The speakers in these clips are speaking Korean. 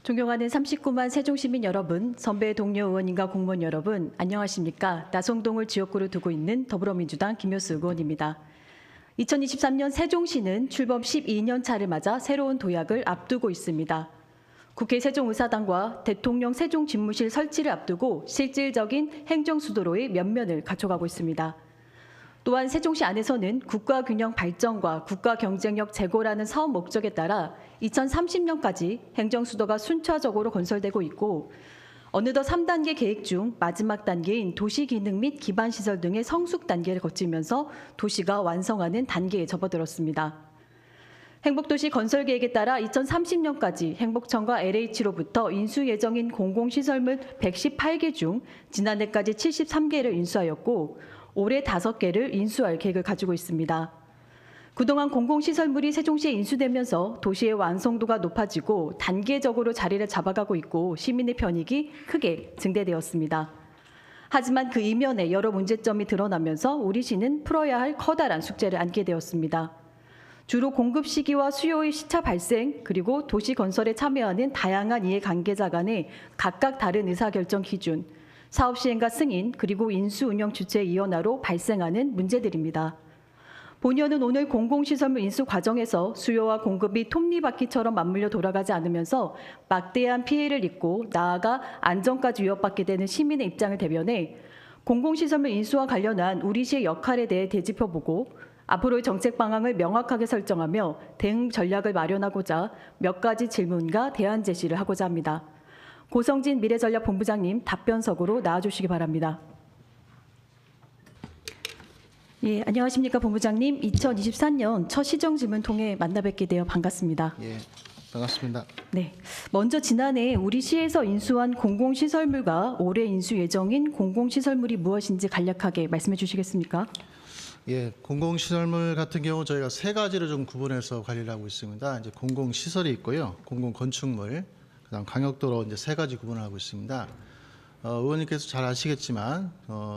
존경하는 39만 세종시민 여러분, 선배 동료 의원님과 공무원 여러분, 안녕하십니까? 나성동을 지역구로 두고 있는 더불어민주당 김효수 의원입니다. 2023년 세종시는 출범 12년 차를 맞아 새로운 도약을 앞두고 있습니다. 국회 세종의사당과 대통령 세종집무실 설치를 앞두고 실질적인 행정수도로의 면면을 갖춰가고 있습니다. 또한 세종시 안에서는 국가균형 발전과 국가경쟁력 제고라는 사업 목적에 따라 2030년까지 행정수도가 순차적으로 건설되고 있고 어느덧 3단계 계획 중 마지막 단계인 도시기능 및 기반시설 등의 성숙 단계를 거치면서 도시가 완성하는 단계에 접어들었습니다. 행복도시 건설 계획에 따라 2030년까지 행복청과 LH로부터 인수 예정인 공공시설물 118개 중 지난해까지 73개를 인수하였고 올해 5개를 인수할 계획을 가지고 있습니다. 그동안 공공시설물이 세종시에 인수되면서 도시의 완성도가 높아지고 단계적으로 자리를 잡아가고 있고 시민의 편익이 크게 증대되었습니다. 하지만 그 이면에 여러 문제점이 드러나면서 우리 시는 풀어야 할 커다란 숙제를 안게 되었습니다. 주로 공급 시기와 수요의 시차 발생, 그리고 도시 건설에 참여하는 다양한 이해관계자 간의 각각 다른 의사결정 기준, 사업 시행과 승인, 그리고 인수 운영 주체 이원화로 발생하는 문제들입니다. 본의원은 오늘 공공시설물 인수 과정에서 수요와 공급이 톱니바퀴처럼 맞물려 돌아가지 않으면서 막대한 피해를 입고 나아가 안전까지 위협받게 되는 시민의 입장을 대변해 공공시설물 인수와 관련한 우리 시의 역할에 대해 되짚어보고 앞으로의 정책 방향을 명확하게 설정하며 대응 전략을 마련하고자 몇 가지 질문과 대안 제시를 하고자 합니다. 고성진 미래전략본부장님 답변석으로 나와주시기 바랍니다. 예, 안녕하십니까 본부장님. 2024년 첫 시정질문 통해 만나 뵙게 되어 반갑습니다. 예, 반갑습니다. 네, 먼저 지난해 우리 시에서 인수한 공공시설물과 올해 인수 예정인 공공시설물이 무엇인지 간략하게 말씀해 주시겠습니까? 예, 공공시설물 같은 경우 저희가 세 가지로 좀 구분해서 관리를 하고 있습니다. 이제 공공시설이 있고요, 공공건축물, 그다음 광역도로 이제 세 가지 구분을 하고 있습니다. 의원님께서 잘 아시겠지만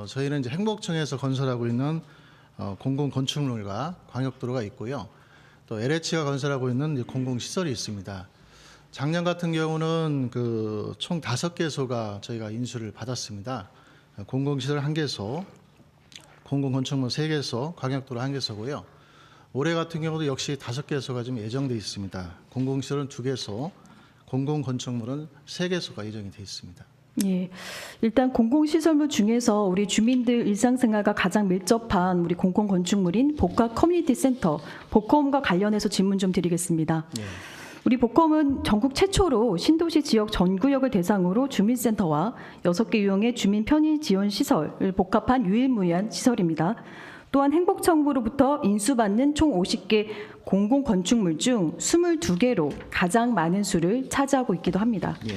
저희는 이제 행복청에서 건설하고 있는 공공건축물과 광역도로가 있고요. 또 LH가 건설하고 있는 이제 공공시설이 있습니다. 작년 같은 경우는 그 총 5개소가 저희가 인수를 받았습니다. 공공시설 1개소, 공공건축물 3개소, 광역도로 1개소고요. 올해 같은 경우도 역시 5개소가 좀 예정돼 있습니다. 공공시설은 2개소, 공공건축물은 3개소가 예정이 돼 있습니다. 예, 일단 공공시설물 중에서 우리 주민들 일상생활과 가장 밀접한 우리 공공건축물인 복합 커뮤니티 센터, 복컴과 관련해서 질문 좀 드리겠습니다. 예. 우리 복컴은 전국 최초로 신도시 지역 전 구역을 대상으로 주민센터와 6개 유형의 주민 편의 지원 시설을 복합한 유일무이한 시설입니다. 또한 행복청으로부터 인수받는 총 50개 공공건축물 중 22개로 가장 많은 수를 차지하고 있기도 합니다. 예.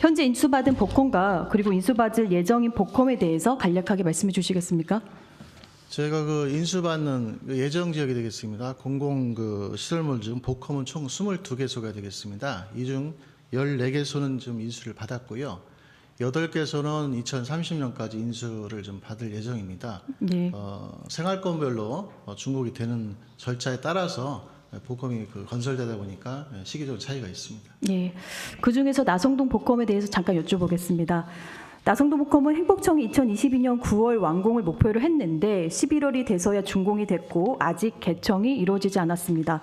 현재 인수받은 복컴과 그리고 인수받을 예정인 복컴에 대해서 간략하게 말씀해 주시겠습니까? 저희가 그 인수받는 예정 지역이 되겠습니다. 공공 그 시설물 중 복컴은 총 22개소가 되겠습니다. 이 중 14개소는 좀 인수를 받았고요. 8개소는 2030년까지 인수를 좀 받을 예정입니다. 네. 생활권별로 준공이 되는 절차에 따라서 복컴이 그 건설되다 보니까 시기적으로 차이가 있습니다. 예. 그 중에서 나성동 복컴에 대해서 잠깐 여쭤보겠습니다. 나성동 복컴은 행복청이 2022년 9월 완공을 목표로 했는데 11월이 돼서야 준공이 됐고 아직 개청이 이루어지지 않았습니다.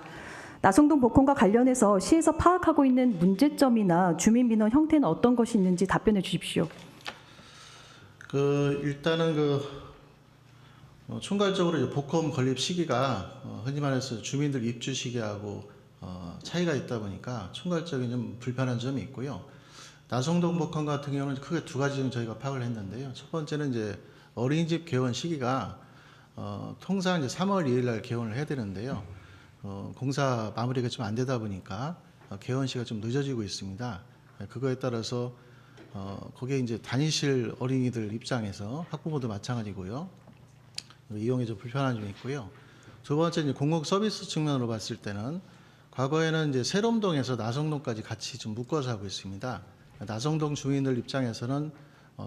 나성동 복컴과 관련해서 시에서 파악하고 있는 문제점이나 주민 민원 형태는 어떤 것이 있는지 답변해 주십시오. 일단은 총괄적으로 이제 복컴 건립 시기가 흔히 말해서 주민들 입주 시기하고 차이가 있다 보니까 총괄적인 좀 불편한 점이 있고요. 나성동 복컴 같은 경우는 크게 2가지 저희가 파악을 했는데요. 첫 번째는 이제 어린이집 개원 시기가 통상 이제 3월 2일 날 개원을 해야 되는데요. 공사 마무리가 좀 안 되다 보니까 개원 시가 좀 늦어지고 있습니다. 그거에 따라서 거기에 이제 다니실 어린이들 입장에서 학부모도 마찬가지고요. 이용에 좀 불편한 점이 있고요. 두 번째 이제 공공 서비스 측면으로 봤을 때는 과거에는 이제 세롬동에서 나성동까지 같이 좀 묶어서 하고 있습니다. 나성동 주민들 입장에서는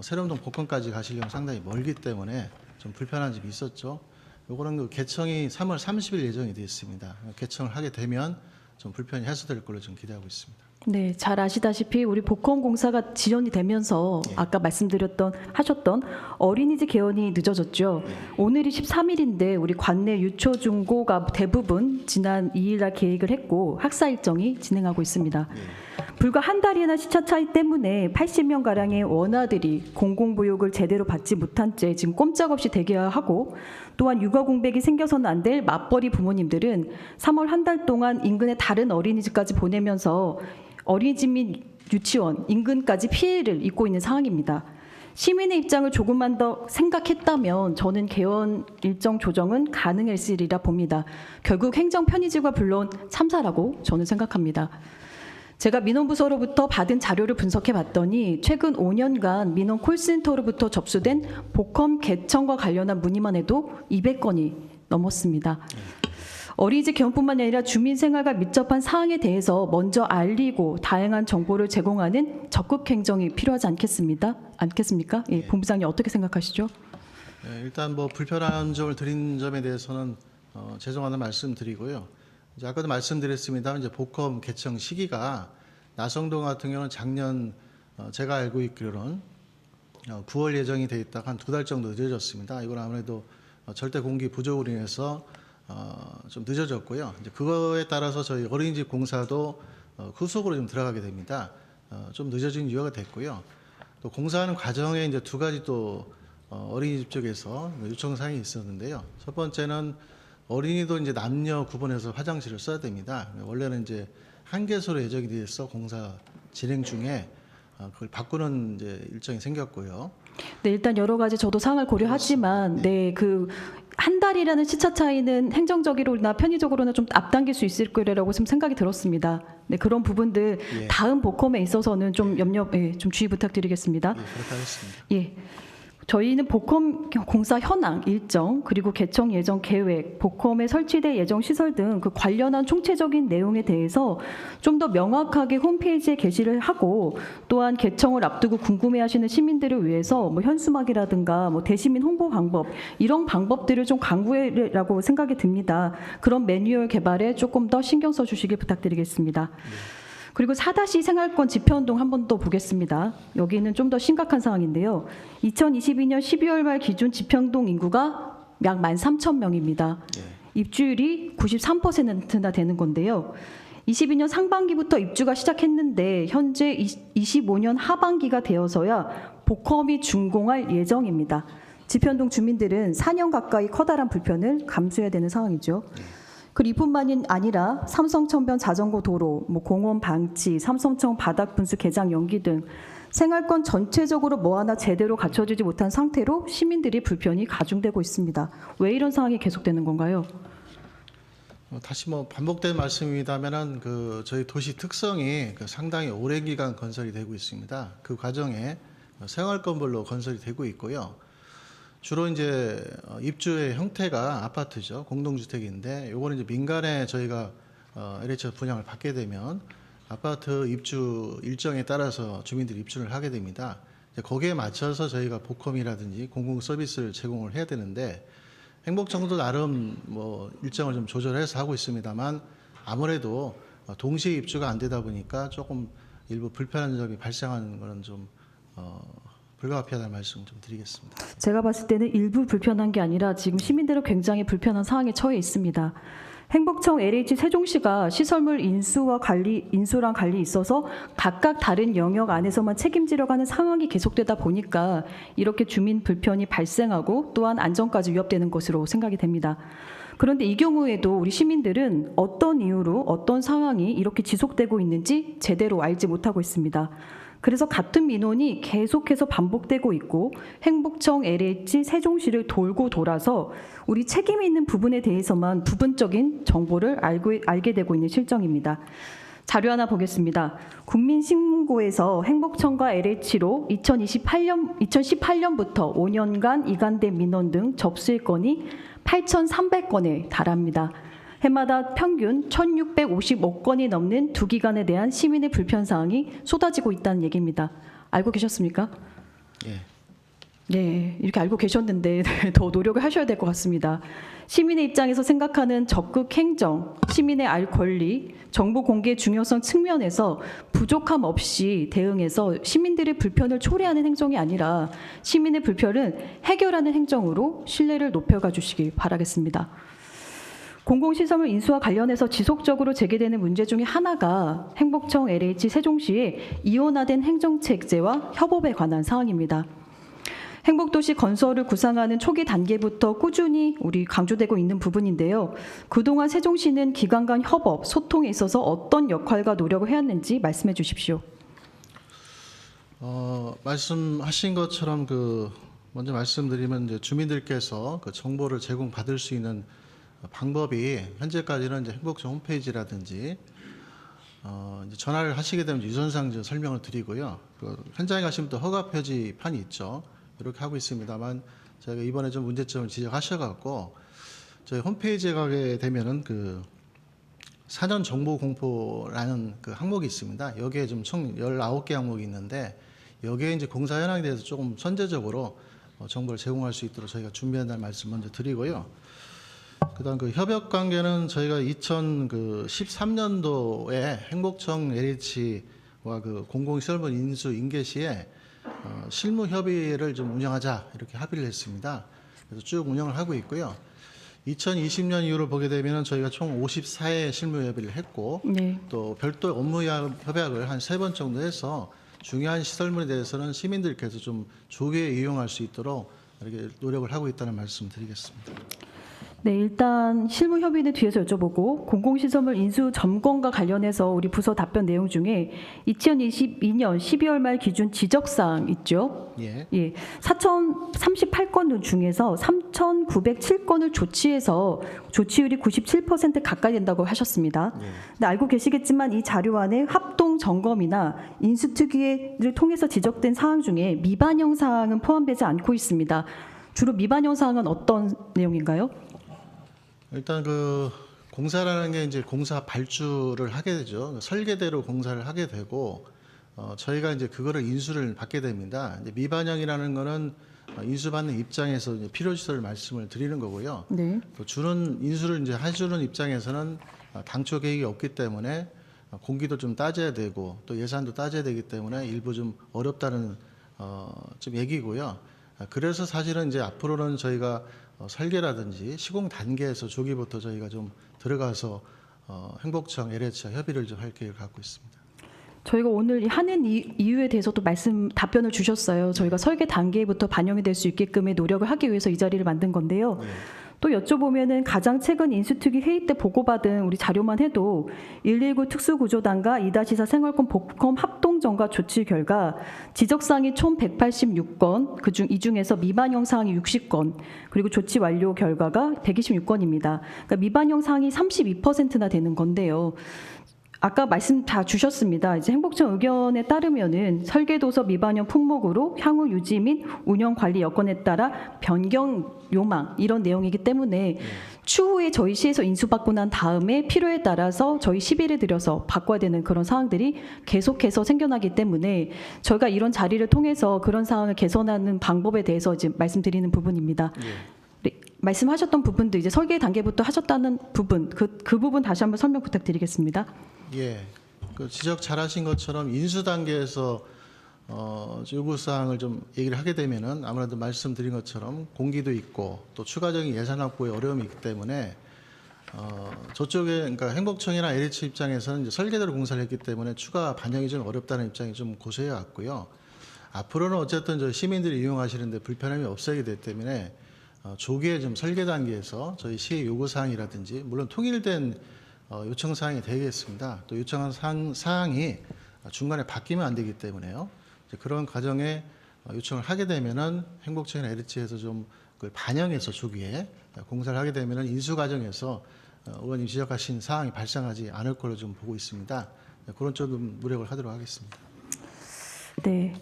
세롬동 복권까지 가시려면 상당히 멀기 때문에 좀 불편한 점이 있었죠. 요거는 그 개청이 3월 30일 예정이 되어 있습니다. 개청을 하게 되면 좀 불편이 해소될 걸로 좀 기대하고 있습니다. 네, 잘 아시다시피 우리 복권공사가 지연이 되면서 예. 아까 하셨던 어린이집 개원이 늦어졌죠. 오늘이 13일인데 우리 관내 유초중고가 대부분 지난 2일날 계획을 했고 학사 일정이 진행하고 있습니다. 불과 한 달이나 시차 차이 때문에 80명 가량의 원아들이 공공보육을 제대로 받지 못한 채 지금 꼼짝없이 대기하고 또한 육아 공백이 생겨서는 안 될 맞벌이 부모님들은 3월 한 달 동안 인근의 다른 어린이집까지 보내면서 어린이집 및 유치원 인근까지 피해를 입고 있는 상황입니다. 시민의 입장을 조금만 더 생각했다면 저는 개원 일정 조정은 가능했으리라 봅니다. 결국 행정 편의지가 불러온 참사라고 저는 생각합니다. 제가 민원부서로부터 받은 자료를 분석해 봤더니 최근 5년간 민원 콜센터로부터 접수된 복권 개청과 관련한 문의만 해도 200건이 넘었습니다. 어린이집 개원뿐만 아니라 주민 생활과 밀접한 사항에 대해서 먼저 알리고 다양한 정보를 제공하는 적극 행정이 필요하지 않겠습니까? 예, 본부장님 어떻게 생각하시죠? 네, 일단 뭐 불편한 점을 드린 점에 대해서는 죄송하다는 말씀드리고요. 이제 아까도 말씀드렸습니다만 이제 복권 개청 시기가 나성동 같은 경우는 작년 제가 알고 있기로는 9월 예정이 돼 있다가 한 2달 정도 늦어졌습니다. 이건 아무래도 절대 공기 부족으로 인해서 좀 늦어졌고요. 이제 그거에 따라서 저희 어린이집 공사도 후속으로 좀 들어가게 됩니다. 좀 늦어진 이유가 됐고요. 또 공사하는 과정에 이제 두 가지 또 어린이집 쪽에서 요청 사항이 있었는데요. 첫 번째는 어린이도 이제 남녀 구분해서 화장실을 써야 됩니다. 원래는 이제 한 개소로 예정이 돼서 공사 진행 중에 그걸 바꾸는 이제 일정이 생겼고요. 네, 일단 여러 가지 저도 사항을 고려하지만 네, 그 한 달이라는 시차 차이는 행정적으로나 편의적으로나 좀 앞당길 수 있을 거라고 좀 생각이 들었습니다. 네, 그런 부분들 예. 다음 복컴에 있어서는 좀 좀 주의 부탁드리겠습니다. 예, 그렇게 하겠습니다. 예. 저희는 복컴 공사 현황 일정 그리고 개청 예정 계획, 복컴에 설치될 예정 시설 등 그 관련한 총체적인 내용에 대해서 좀 더 명확하게 홈페이지에 게시를 하고 또한 개청을 앞두고 궁금해하시는 시민들을 위해서 뭐 현수막이라든가 뭐 대시민 홍보 방법 이런 방법들을 좀 강구해라고 생각이 듭니다. 그런 매뉴얼 개발에 조금 더 신경 써주시길 부탁드리겠습니다. 그리고 4다시 생활권 지표운동 한 번 더 보겠습니다. 여기는 좀 더 심각한 상황인데요. 2022년 12월 말 기준 지평동 인구가 약 13,000명입니다. 입주율이 93%나 되는 건데요. 22년 상반기부터 입주가 시작했는데 현재 25년 하반기가 되어서야 복컴이 준공할 예정입니다. 지평동 주민들은 4년 가까이 커다란 불편을 감수해야 되는 상황이죠. 그리고 이뿐만이 아니라 삼성천변 자전거 도로, 뭐 공원 방치, 삼성청 바닥 분수 개장 연기 등 생활권 전체적으로 뭐 하나 제대로 갖춰지지 못한 상태로 시민들이 불편이 가중되고 있습니다. 왜 이런 상황이 계속되는 건가요? 다시 뭐 반복된 말씀입니다만은 그 저희 도시 특성이 그 상당히 오랜 기간 건설이 되고 있습니다. 그 과정에 생활권별로 건설이 되고 있고요. 주로 이제 입주의 형태가 아파트죠. 공동주택인데 요거는 이제 민간에 저희가 LH 분양을 받게 되면 아파트 입주 일정에 따라서 주민들이 입주를 하게 됩니다. 이제 거기에 맞춰서 저희가 복컴이라든지 공공 서비스를 제공을 해야 되는데 행복청도 나름 뭐 일정을 좀 조절해서 하고 있습니다만 아무래도 동시에 입주가 안 되다 보니까 조금 일부 불편한 점이 발생하는 거는 좀 불가피하다는 말씀 좀 드리겠습니다. 제가 봤을 때는 일부 불편한 게 아니라 지금 시민들은 굉장히 불편한 상황에 처해 있습니다. 행복청 LH 세종시가 시설물 인수랑 관리 있어서 각각 다른 영역 안에서만 책임지려고 하는 상황이 계속되다 보니까 이렇게 주민 불편이 발생하고 또한 안전까지 위협되는 것으로 생각이 됩니다. 그런데 이 경우에도 우리 시민들은 어떤 이유로 어떤 상황이 이렇게 지속되고 있는지 제대로 알지 못하고 있습니다. 그래서 같은 민원이 계속해서 반복되고 있고 행복청 LH 세종시를 돌고 돌아서 우리 책임이 있는 부분에 대해서만 부분적인 정보를 알게 되고 있는 실정입니다. 자료 하나 보겠습니다. 국민신고에서 행복청과 LH로 2018년부터 5년간 이관된 민원 등 접수일 건이 8,300건에 달합니다. 해마다 평균 1,655건이 넘는 두 기관에 대한 시민의 불편 사항이 쏟아지고 있다는 얘기입니다. 알고 계셨습니까? 예. 네, 이렇게 알고 계셨는데 더 노력을 하셔야 될 것 같습니다. 시민의 입장에서 생각하는 적극 행정, 시민의 알 권리, 정보 공개 중요성 측면에서 부족함 없이 대응해서 시민들의 불편을 초래하는 행정이 아니라 시민의 불편을 해결하는 행정으로 신뢰를 높여가 주시기 바라겠습니다. 공공시설물 인수와 관련해서 지속적으로 제기되는 문제 중에 하나가 행복청 LH 세종시의 이원화된 행정체제와 협업에 관한 사항입니다. 행복도시 건설을 구상하는 초기 단계부터 꾸준히 우리 강조되고 있는 부분인데요. 그동안 세종시는 기관 간 협업, 소통에 있어서 어떤 역할과 노력을 해왔는지 말씀해 주십시오. 말씀하신 것처럼 먼저 말씀드리면 이제 주민들께서 그 정보를 제공받을 수 있는 방법이 현재까지는 이제 행복청 홈페이지라든지 이제 전화를 하시게 되면 유선상 이제 설명을 드리고요. 현장에 가시면 또 허가 표지판이 있죠. 이렇게 하고 있습니다만 저희가 이번에 좀 문제점을 지적하셔갖고 저희 홈페이지에 가게 되면은 사전 정보 공포라는 그 항목이 있습니다. 여기에 좀 총 19개 항목이 있는데 여기에 이제 공사 현황에 대해서 조금 선제적으로 정보를 제공할 수 있도록 저희가 준비한다는 말씀 먼저 드리고요. 그다음 협업 관계는 저희가 2013년도에 행복청 LH와 공공시설물 인수 인계 시에 실무 협의회를 좀 운영하자 이렇게 합의를 했습니다. 그래서 쭉 운영을 하고 있고요. 2020년 이후로 보게 되면 저희가 총 54회 실무 협의를 했고 네. 또 별도 업무 협약을 한 3번 정도 해서 중요한 시설물에 대해서는 시민들께서 좀 조기에 이용할 수 있도록 이렇게 노력을 하고 있다는 말씀 드리겠습니다. 네, 일단 실무 협의는 뒤에서 여쭤보고 공공시설물 인수 점검과 관련해서 우리 부서 답변 내용 중에 2022년 12월 말 기준 지적사항 있죠? 예. 4,038건 중에서 3,907건을 조치해서 조치율이 97% 가까이 된다고 하셨습니다. 예. 근데 알고 계시겠지만 이 자료 안에 합동 점검이나 인수특위를 통해서 지적된 사항 중에 미반영 사항은 포함되지 않고 있습니다. 주로 미반영 사항은 어떤 내용인가요? 일단 공사라는 게 이제 공사 발주를 하게 되죠. 설계대로 공사를 하게 되고 저희가 이제 그거를 인수를 받게 됩니다. 이제 미반영이라는 거는 인수받는 입장에서 이제 필요시설 말씀을 드리는 거고요. 네. 또 인수를 이제 해주는 입장에서는 당초 계획이 없기 때문에 공기도 좀 따져야 되고 또 예산도 따져야 되기 때문에 일부 좀 어렵다는 좀 얘기고요. 그래서 사실은 이제 앞으로는 저희가 설계라든지 시공 단계에서 조기부터 저희가 좀 들어가서 행복청 LH와 협의를 좀 할 계획을 갖고 있습니다. 저희가 오늘 하는 이유에 대해서도 답변을 주셨어요. 저희가 설계 단계부터 반영이 될 수 있게끔의 노력을 하기 위해서 이 자리를 만든 건데요. 네. 또 여쭤보면은 가장 최근 인수특위 회의 때 보고받은 우리 자료만 해도 119 특수구조단과 2-4 생활권 복권 합동점과 조치 결과 지적사항이 총 186건, 이 중에서 미반영 사항이 60건, 그리고 조치 완료 결과가 126건입니다. 그러니까 미반영 사항이 32%나 되는 건데요. 아까 말씀 다 주셨습니다. 이제 행복청 의견에 따르면은 설계도서 미반영 품목으로 향후 유지 및 운영 관리 여건에 따라 변경 요망 이런 내용이기 때문에 추후에 저희 시에서 인수받고 난 다음에 필요에 따라서 저희 시비를 들여서 바꿔야 되는 그런 사항들이 계속해서 생겨나기 때문에 저희가 이런 자리를 통해서 그런 사항을 개선하는 방법에 대해서 이제 말씀드리는 부분입니다. 네, 말씀하셨던 부분도 이제 설계 단계부터 하셨다는 부분, 그 부분 다시 한번 설명 부탁드리겠습니다. 예, 지적 잘하신 것처럼 인수 단계에서 요구사항을 좀 얘기를 하게 되면은 아무래도 말씀드린 것처럼 공기도 있고 또 추가적인 예산 확보에 어려움이 있기 때문에 저쪽에 그러니까 행복청이나 LH 입장에서는 이제 설계대로 공사를 했기 때문에 추가 반영이 좀 어렵다는 입장이 좀 고수해 왔고요. 앞으로는 어쨌든 저 시민들이 이용하시는데 불편함이 없어지게 되기 때문에 조기에 좀 설계 단계에서 저희 시의 요구사항이라든지 물론 통일된 요청 사항이 되겠습니다. 또 요청한 사항이 중간에 바뀌면 안 되기 때문에요. 이제 그런 과정에 요청을 하게 되면은 행복청이나 LH에서 좀 그걸 반영해서 조기에 공사를 하게 되면은 인수 과정에서 의원님 지적하신 사항이 발생하지 않을 걸로 좀 보고 있습니다. 그런 좀 노력을 하도록 하겠습니다. 네.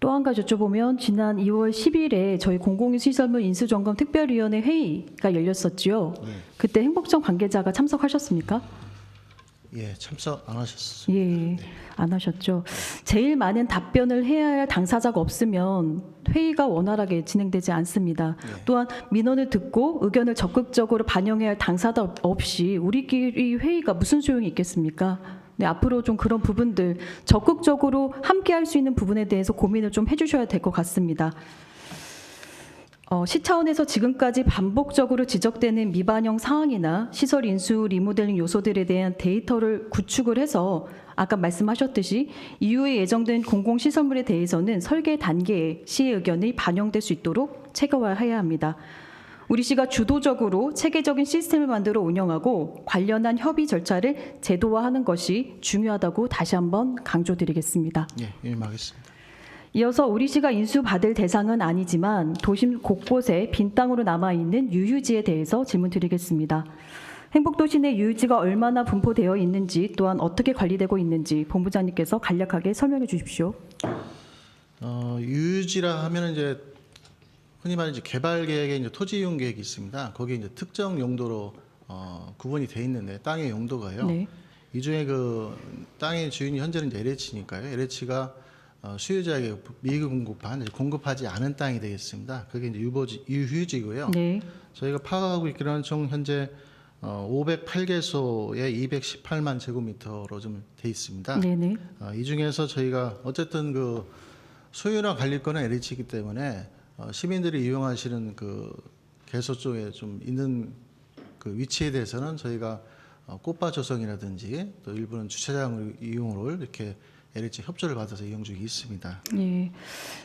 또 한 가지 여쭤보면 지난 2월 10일에 저희 공공시설물 인수점검 특별위원회 회의가 열렸었지요. 네. 그때 행복청 관계자가 참석하셨습니까? 예, 참석 안 하셨습니다. 예, 안 하셨죠. 제일 많은 답변을 해야 할 당사자가 없으면 회의가 원활하게 진행되지 않습니다. 예. 또한 민원을 듣고 의견을 적극적으로 반영해야 할 당사자 없이 우리끼리 회의가 무슨 소용이 있겠습니까? 네, 앞으로 좀 그런 부분들 적극적으로 함께 할 수 있는 부분에 대해서 고민을 좀 해주셔야 될 것 같습니다. 시 차원에서 지금까지 반복적으로 지적되는 미반영 사항이나 시설 인수 리모델링 요소들에 대한 데이터를 구축을 해서 아까 말씀하셨듯이 이후에 예정된 공공시설물에 대해서는 설계 단계에 시의 의견이 반영될 수 있도록 체계화해야 합니다. 우리 시가 주도적으로 체계적인 시스템을 만들어 운영하고 관련한 협의 절차를 제도화하는 것이 중요하다고 다시 한번 강조드리겠습니다. 예, 임하겠습니다. 이어서 우리 시가 인수받을 대상은 아니지만 도심 곳곳에 빈 땅으로 남아있는 유휴지에 대해서 질문드리겠습니다. 행복도시 내 유휴지가 얼마나 분포되어 있는지 또한 어떻게 관리되고 있는지 본부장님께서 간략하게 설명해 주십시오. 유유지라 하면 이제 흔히 말하는 개발 계획에 이제 토지 이용 계획이 있습니다. 거기에 이제 특정 용도로 구분이 돼 있는데 땅의 용도가요. 네. 이 중에 그 땅의 주인이 현재는 이제 LH니까요. LH가 수요자에게 미공급한 공급하지 않은 땅이 되겠습니다. 그게 이제 유휴지고요. 네. 저희가 파악하고 있기로는 총 현재 508개소에 218만 제곱미터로 좀 돼 있습니다. 네네. 이 중에서 저희가 어쨌든 그 소유나 관리권은 LH이기 때문에 시민들이 이용하시는 그 개소 쪽에 좀 있는 그 위치에 대해서는 저희가 꽃밭 조성이라든지 또 일부는 주차장 이용을 이렇게 LH 협조를 받아서 이용 중에 있습니다. 예.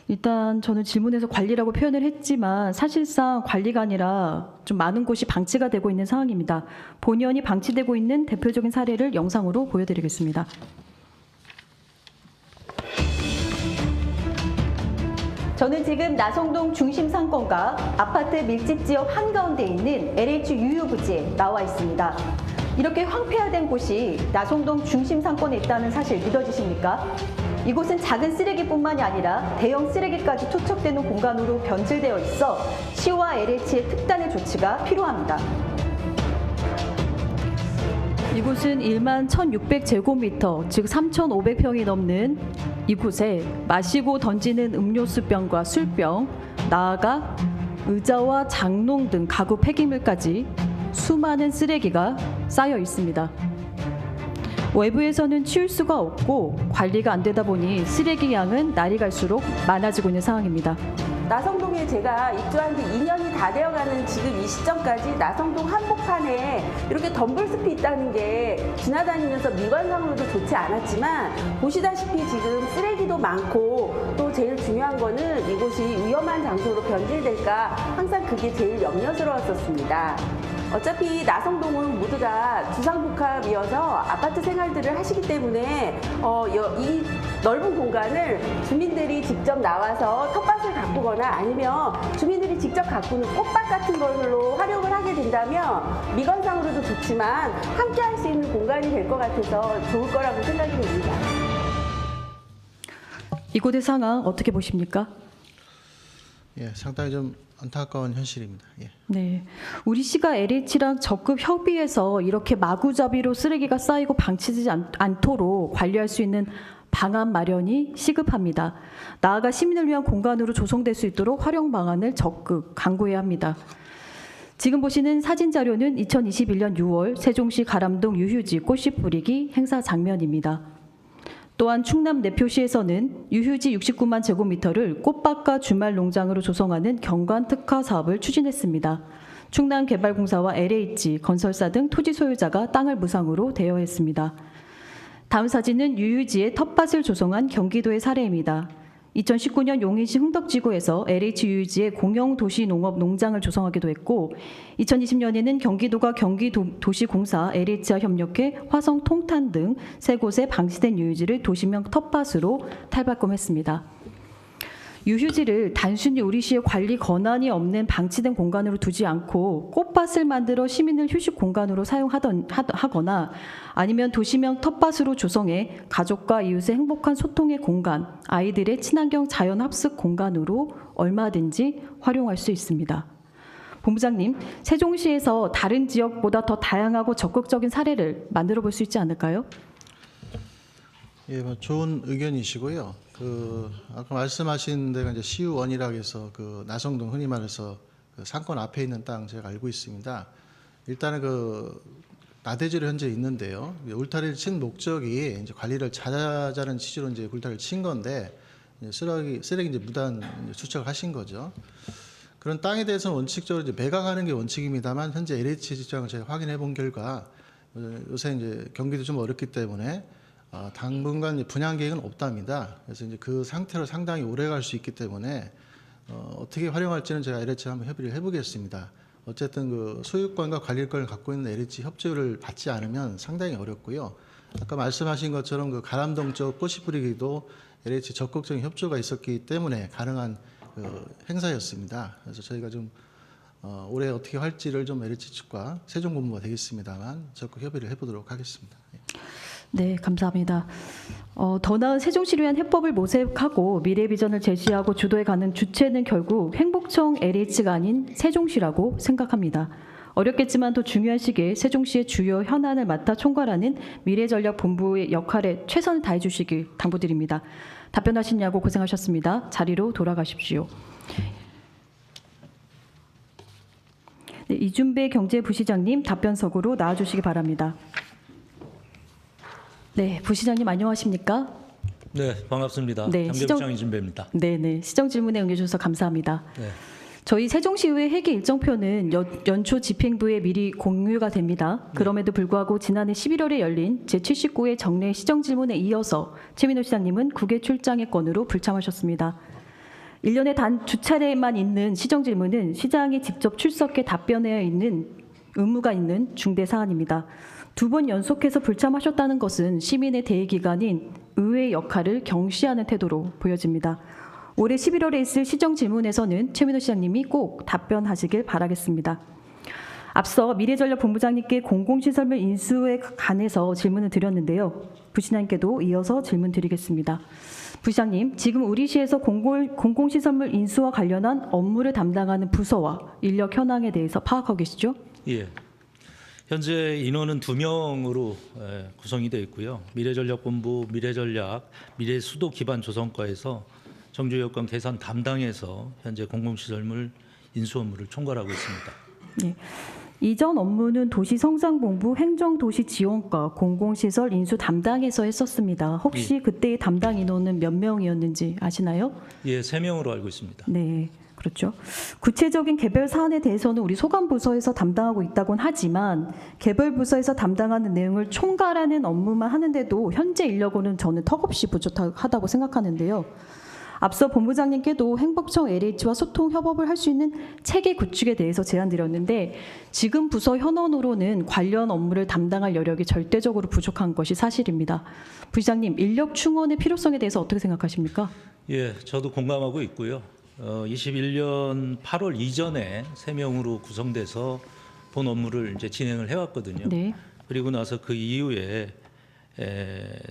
일단 저는 질문에서 관리라고 표현을 했지만 사실상 관리가 아니라 좀 많은 곳이 방치가 되고 있는 상황입니다. 본연이 방치되고 있는 대표적인 사례를 영상으로 보여드리겠습니다. 저는 지금 나성동 중심 상권과 아파트 밀집 지역 한가운데 있는 LH 유휴부지에 나와 있습니다. 이렇게 황폐화된 곳이 나성동 중심 상권에 있다는 사실 믿어지십니까? 이곳은 작은 쓰레기뿐만이 아니라 대형 쓰레기까지 투척되는 공간으로 변질되어 있어 시와 LH의 특단의 조치가 필요합니다. 이곳은 1만 1,600제곱미터, 즉 3,500평이 넘는 이곳에 마시고 던지는 음료수병과 술병, 나아가 의자와 장롱 등 가구 폐기물까지 수많은 쓰레기가 쌓여 있습니다. 외부에서는 치울 수가 없고 관리가 안 되다 보니 쓰레기 양은 날이 갈수록 많아지고 있는 상황입니다. 나성동에 제가 입주한 지 2년이 다 되어가는 지금 이 시점까지 나성동 한복판에 이렇게 덤불숲이 있다는 게 지나다니면서 미관상으로도 좋지 않았지만 보시다시피 지금 쓰레기도 많고 또 제일 중요한 거는 이곳이 위험한 장소로 변질될까 항상 그게 제일 염려스러웠었습니다. 어차피 나성동은 모두 다 주상복합이어서 아파트 생활들을 하시기 때문에 이 넓은 공간을 주민들이 직접 나와서 텃밭을 가꾸거나 아니면 주민들이 직접 가꾸는 꽃밭 같은 걸로 활용을 하게 된다면 미관상으로도 좋지만 함께 할 수 있는 공간이 될 것 같아서 좋을 거라고 생각이 됩니다. 이곳의 상황 어떻게 보십니까? 예, 상당히 좀 안타까운 현실입니다. 예. 네, 우리 시가 LH랑 적극 협의해서 이렇게 마구잡이로 쓰레기가 쌓이고 방치되지 않도록 관리할 수 있는 방안 마련이 시급합니다. 나아가 시민을 위한 공간으로 조성될 수 있도록 활용 방안을 적극 강구해야 합니다. 지금 보시는 사진 자료는 2021년 6월 세종시 가람동 유휴지 꽃씨 뿌리기 행사 장면입니다. 또한 충남 내표시에서는 유휴지 69만 제곱미터를 꽃밭과 주말 농장으로 조성하는 경관 특화 사업을 추진했습니다. 충남개발공사와 LH, 건설사 등 토지 소유자가 땅을 무상으로 대여했습니다. 다음 사진은 유휴지에 텃밭을 조성한 경기도의 사례입니다. 2019년 용인시 흥덕지구에서 LH 유휴지에 공영도시농업 농장을 조성하기도 했고 2020년에는 경기도가 경기도시공사 LH와 협력해 화성 통탄 등 세 곳에 방치된 유휴지를 도시명 텃밭으로 탈바꿈했습니다. 유휴지를 단순히 우리 시의 관리 권한이 없는 방치된 공간으로 두지 않고 꽃밭을 만들어 시민을 휴식 공간으로 사용하거나 아니면 도시명 텃밭으로 조성해 가족과 이웃의 행복한 소통의 공간, 아이들의 친환경 자연 합숙 공간으로 얼마든지 활용할 수 있습니다. 본부장님, 세종시에서 다른 지역보다 더 다양하고 적극적인 사례를 만들어 볼 수 있지 않을까요? 예, 뭐 좋은 의견이시고요. 아까 말씀하신 데가 이제 CU1이라고 해서 나성동 흔히 말해서 상권 앞에 있는 땅 제가 알고 있습니다. 일단은 나대지로 현재 있는데요. 울타리를 친 목적이 이제 관리를 잘하자는 취지로 이제 울타리를 친 건데 이제 쓰레기 이제 무단 투척을 하신 거죠. 그런 땅에 대해서는 원칙적으로 이제 매각하는 게 원칙입니다만 현재 LH 직장을 제가 확인해 본 결과 요새 이제 경기도 좀 어렵기 때문에 당분간 이제 분양 계획은 없답니다. 그래서 이제 그 상태로 상당히 오래 갈 수 있기 때문에 어떻게 활용할지는 제가 LH와 한번 협의를 해보겠습니다. 어쨌든 소유권과 관리권을 갖고 있는 LH 협조를 받지 않으면 상당히 어렵고요. 아까 말씀하신 것처럼 가람동 쪽 꽃이 뿌리기도 LH 적극적인 협조가 있었기 때문에 가능한 행사였습니다. 그래서 저희가 좀 올해 어떻게 할지를 좀 LH 측과 세종본부가 되겠습니다만 적극 협의를 해보도록 하겠습니다. 네, 감사합니다. 더 나은 세종시를 위한 해법을 모색하고 미래 비전을 제시하고 주도해가는 주체는 결국 행복청 LH가 아닌 세종시라고 생각합니다. 어렵겠지만 더 중요한 시기에 세종시의 주요 현안을 맡아 총괄하는 미래전략본부의 역할에 최선을 다해 주시길 당부드립니다. 답변하시냐고 고생하셨습니다. 자리로 돌아가십시오. 네, 이준배 경제부시장님 답변석으로 나와주시기 바랍니다. 네, 부시장님 안녕하십니까? 네, 반갑습니다. 네, 경제부시장 이준배입니다. 네, 시정 질문에 응해주셔서 감사합니다. 네. 저희 세종시의회 회계 일정표는 연초 집행부에 미리 공유가 됩니다. 그럼에도 불구하고 지난해 11월에 열린 제79회 정례 시정 질문에 이어서 최민호 시장님은 국외 출장의 건으로 불참하셨습니다. 1년에 단 2차례만 있는 시정 질문은 시장이 직접 출석해 답변해야 있는 의무가 있는 중대 사안입니다. 2번 연속해서 불참하셨다는 것은 시민의 대의기관인 의회의 역할을 경시하는 태도로 보여집니다. 올해 11월에 있을 시정 질문에서는 최민호 시장님이 꼭 답변하시길 바라겠습니다. 앞서 미래전략본부장님께 공공시설물 인수에 관해서 질문을 드렸는데요. 부시장님께도 이어서 질문 드리겠습니다. 부시장님, 지금 우리 시에서 공공시설물 인수와 관련한 업무를 담당하는 부서와 인력 현황에 대해서 파악하고 계시죠? 예. 현재 인원은 2명으로 구성이 되어 있고요. 미래전략본부, 미래전략, 미래수도기반조성과에서 정주여건 계산 담당에서 현재 공공시설물 인수 업무를 총괄하고 있습니다. 네. 이전 업무는 도시성장본부 행정도시지원과 공공시설 인수 담당에서 했었습니다. 혹시 그때의 담당 인원은 몇 명이었는지 아시나요? 예, 3명으로 알고 있습니다. 네, 그렇죠. 구체적인 개별 사안에 대해서는 우리 소관부서에서 담당하고 있다곤 하지만 개별 부서에서 담당하는 내용을 총괄하는 업무만 하는데도 현재 인력으로는 저는 턱없이 부족하다고 생각하는데요. 앞서 본부장님께도 행복청 LH와 소통 협업을 할 수 있는 체계 구축에 대해서 제안드렸는데 지금 부서 현원으로는 관련 업무를 담당할 여력이 절대적으로 부족한 것이 사실입니다. 부시장님, 인력 충원의 필요성에 대해서 어떻게 생각하십니까? 예, 저도 공감하고 있고요. 21년 8월 이전에 3명으로 구성돼서 본 업무를 이제 진행을 해왔거든요. 네. 그리고 나서 그 이후에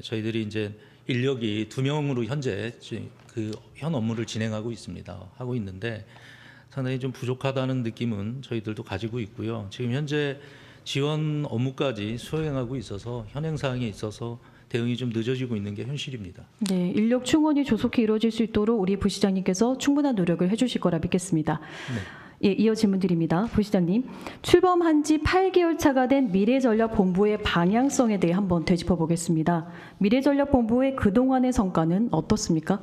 저희들이 이제 인력이 2명으로 현재 그 현 업무를 진행하고 있습니다. 하고 있는데 상당히 좀 부족하다는 느낌은 저희들도 가지고 있고요. 지금 현재 지원 업무까지 수행하고 있어서 현행 사항에 있어서 대응이 좀 늦어지고 있는 게 현실입니다. 네, 인력 충원이 조속히 이루어질 수 있도록 우리 부시장님께서 충분한 노력을 해주실 거라 믿겠습니다. 네. 예, 이어 질문 드립니다. 부시장님, 출범한 지 8개월 차가 된 미래전략본부의 방향성에 대해 한번 되짚어 보겠습니다. 미래전략본부의 그동안의 성과는 어떻습니까?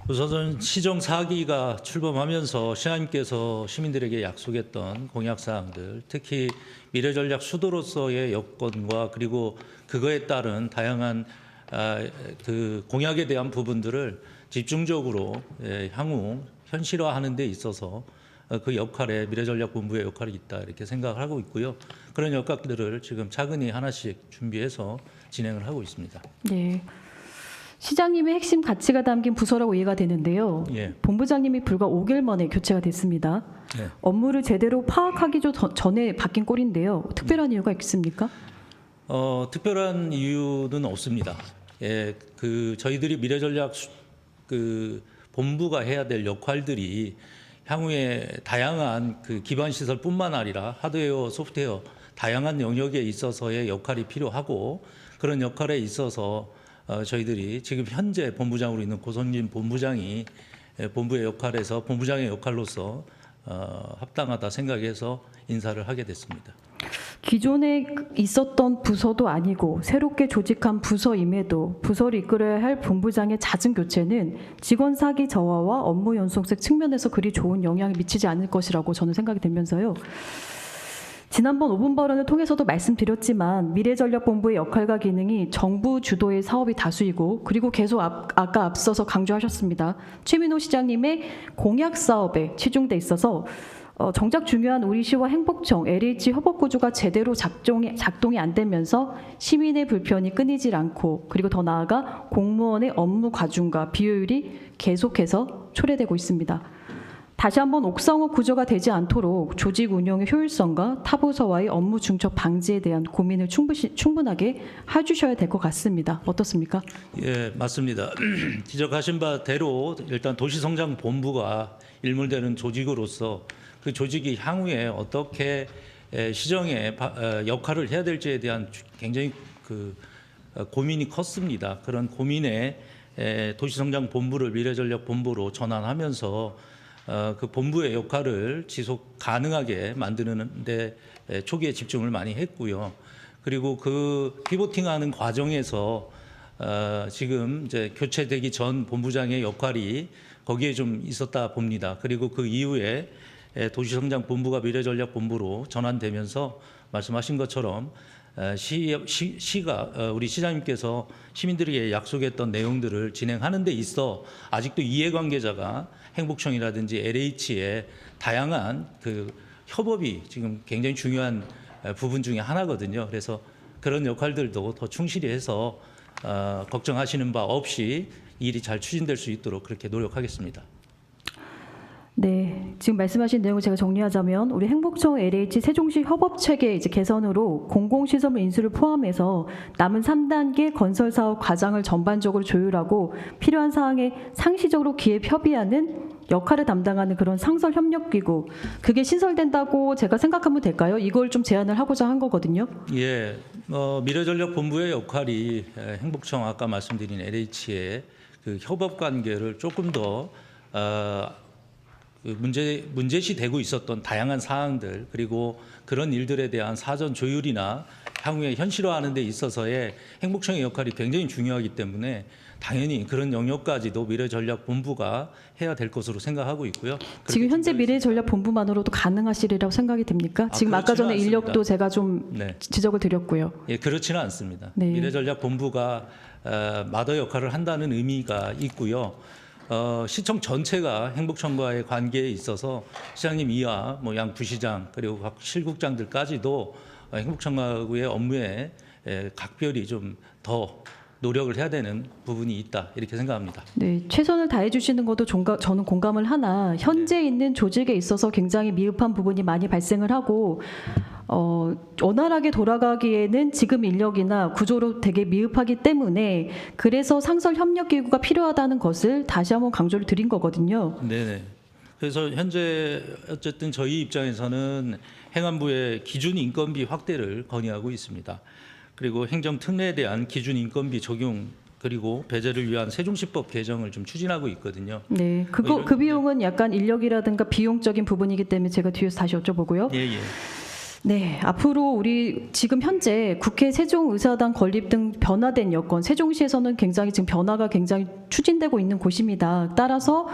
우선 시정 4기가 출범하면서 시장님께서 시민들에게 약속했던 공약사항들, 특히 미래전략 수도로서의 여건과 그리고 그거에 따른 다양한 그 공약에 대한 부분들을 집중적으로 향후 현실화하는 데 있어서 그 역할에 미래전략본부의 역할이 있다 이렇게 생각을 하고 있고요. 그런 역할들을 지금 차근히 하나씩 준비해서 진행을 하고 있습니다. 네. 시장님의 핵심 가치가 담긴 부서라고 이해가 되는데요. 예. 본부장님이 불과 5개월 만에 교체가 됐습니다. 예. 업무를 제대로 파악하기 전에 바뀐 꼴인데요. 특별한 이유가 있습니까? 특별한 이유는 없습니다. 예, 그 저희들이 미래전략 그 본부가 해야 될 역할들이 향후에 다양한 그 기반 시설뿐만 아니라 하드웨어, 소프트웨어 다양한 영역에 있어서의 역할이 필요하고 그런 역할에 있어서 저희들이 지금 현재 본부장으로 있는 고성진 본부장이 본부의 역할에서 본부장의 역할로서 합당하다 생각해서 인사를 하게 됐습니다. 기존에 있었던 부서도 아니고 새롭게 조직한 부서임에도 부서를 이끌어야 할 본부장의 잦은 교체는 직원 사기 저하와 업무 연속성 측면에서 그리 좋은 영향을 미치지 않을 것이라고 저는 생각이 되면서요. 지난번 5분 발언을 통해서도 말씀드렸지만 미래전략본부의 역할과 기능이 정부 주도의 사업이 다수이고 그리고 계속 아까 앞서서 강조하셨습니다. 최민호 시장님의 공약 사업에 치중돼 있어서 정작 중요한 우리 시와 행복청, LH 협업구조가 제대로 작동이 안 되면서 시민의 불편이 끊이질 않고 그리고 더 나아가 공무원의 업무 과중과 비효율이 계속해서 초래되고 있습니다. 다시 한번 옥상호 구조가 되지 않도록 조직 운영의 효율성과 타부서와의 업무 중첩 방지에 대한 고민을 충분하게 해주셔야 될 것 같습니다. 어떻습니까? 예, 맞습니다. 지적하신 바대로 일단 도시성장본부가 일물되는 조직으로서 그 조직이 향후에 어떻게 시정의 역할을 해야 될지에 대한 굉장히 그 고민이 컸습니다. 그런 고민에 도시성장본부를 미래전략본부로 전환하면서 그 본부의 역할을 지속 가능하게 만드는 데 초기에 집중을 많이 했고요. 그리고 그 피보팅하는 과정에서 지금 이제 교체되기 전 본부장의 역할이 거기에 좀 있었다 봅니다. 그리고 그 이후에 도시성장본부가 미래전략본부로 전환되면서 말씀하신 것처럼 시가 우리 시장님께서 시민들에게 약속했던 내용들을 진행하는 데 있어 아직도 이해관계자가 행복청이라든지 LH의 다양한 그 협업이 지금 굉장히 중요한 부분 중에 하나거든요. 그래서 그런 역할들도 더 충실히 해서 걱정하시는 바 없이 일이 잘 추진될 수 있도록 그렇게 노력하겠습니다. 네, 지금 말씀하신 내용을 제가 정리하자면 우리 행복청 LH 세종시 협업체계 이제 개선으로 공공시설물 인수를 포함해서 남은 3단계 건설 사업 과정을 전반적으로 조율하고 필요한 사항에 상시적으로 기획 협의하는 역할을 담당하는 그런 상설 협력기구 그게 신설된다고 제가 생각하면 될까요? 이걸 좀 제안을 하고자 한 거거든요. 예, 미래전략본부의 역할이 행복청 아까 말씀드린 LH의 그 협업 관계를 조금 더 문제시 되고 있었던 다양한 사항들 그리고 그런 일들에 대한 사전 조율이나 향후에 현실화하는 데 있어서의 행복청의 역할이 굉장히 중요하기 때문에 당연히 그런 영역까지도 미래전략본부가 해야 될 것으로 생각하고 있고요. 지금 현재 미래전략본부만으로도 가능하시리라고 생각이 됩니까? 지금 아까 전에 않습니다. 인력도 제가 좀 지적을 드렸고요. 예, 그렇지는 않습니다. 네. 미래전략본부가 마더 역할을 한다는 의미가 있고요. 시청 전체가 행복청과의 관계에 있어서 시장님 이하 뭐 양 부시장 그리고 각 실국장들까지도 행복청과의 업무에 각별히 좀 더 노력을 해야 되는 부분이 있다 이렇게 생각합니다. 네, 최선을 다해 주시는 것도 저는 공감을 하나 현재 있는 조직에 있어서 굉장히 미흡한 부분이 많이 발생을 하고 원활하게 돌아가기에는 지금 인력이나 구조로 되게 미흡하기 때문에 그래서 상설 협력 기구가 필요하다는 것을 다시 한번 강조를 드린 거거든요. 네네. 그래서 현재 어쨌든 저희 입장에서는 행안부의 기준 인건비 확대를 건의하고 있습니다. 그리고 행정 특례에 대한 기준 인건비 적용 그리고 배제를 위한 세종시법 개정을 좀 추진하고 있거든요. 네, 그 비용은 약간 인력이라든가 비용적인 부분이기 때문에 제가 뒤에서 다시 여쭤보고요. 예. 네, 앞으로 우리 지금 현재 국회 세종의사당 건립 등 변화된 여건, 세종시에서는 굉장히 지금 변화가 굉장히 추진되고 있는 곳입니다. 따라서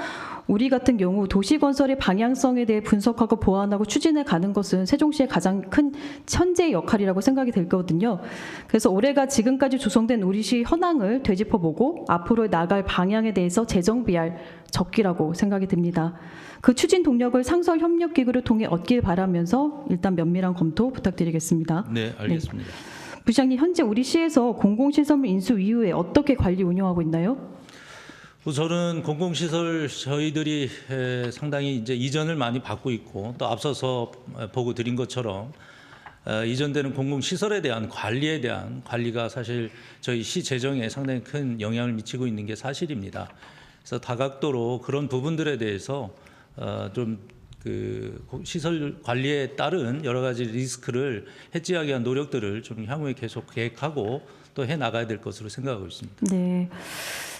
우리 같은 경우 도시건설의 방향성에 대해 분석하고 보완하고 추진해 가는 것은 세종시의 가장 큰 현재의 역할이라고 생각이 들거든요. 그래서 올해가 지금까지 조성된 우리시 현황을 되짚어보고 앞으로 나갈 방향에 대해서 재정비할 적기라고 생각이 듭니다. 그 추진 동력을 상설 협력 기구를 통해 얻길 바라면서 일단 면밀한 검토 부탁드리겠습니다. 네, 알겠습니다. 네. 부장님, 현재 우리 시에서 공공시설물 인수 이후에 어떻게 관리 운영하고 있나요? 우선은 공공시설 저희들이 상당히 이제 이전을 많이 받고 있고 또 앞서서 보고 드린 것처럼 이전되는 공공시설에 대한 관리가 사실 저희 시 재정에 상당히 큰 영향을 미치고 있는 게 사실입니다. 그래서 다각도로 그런 부분들에 대해서 좀 그 시설 관리에 따른 여러 가지 리스크를 해지하기 위한 노력들을 좀 향후에 계속 계획하고 또 해 나가야 될 것으로 생각하고 있습니다. 네.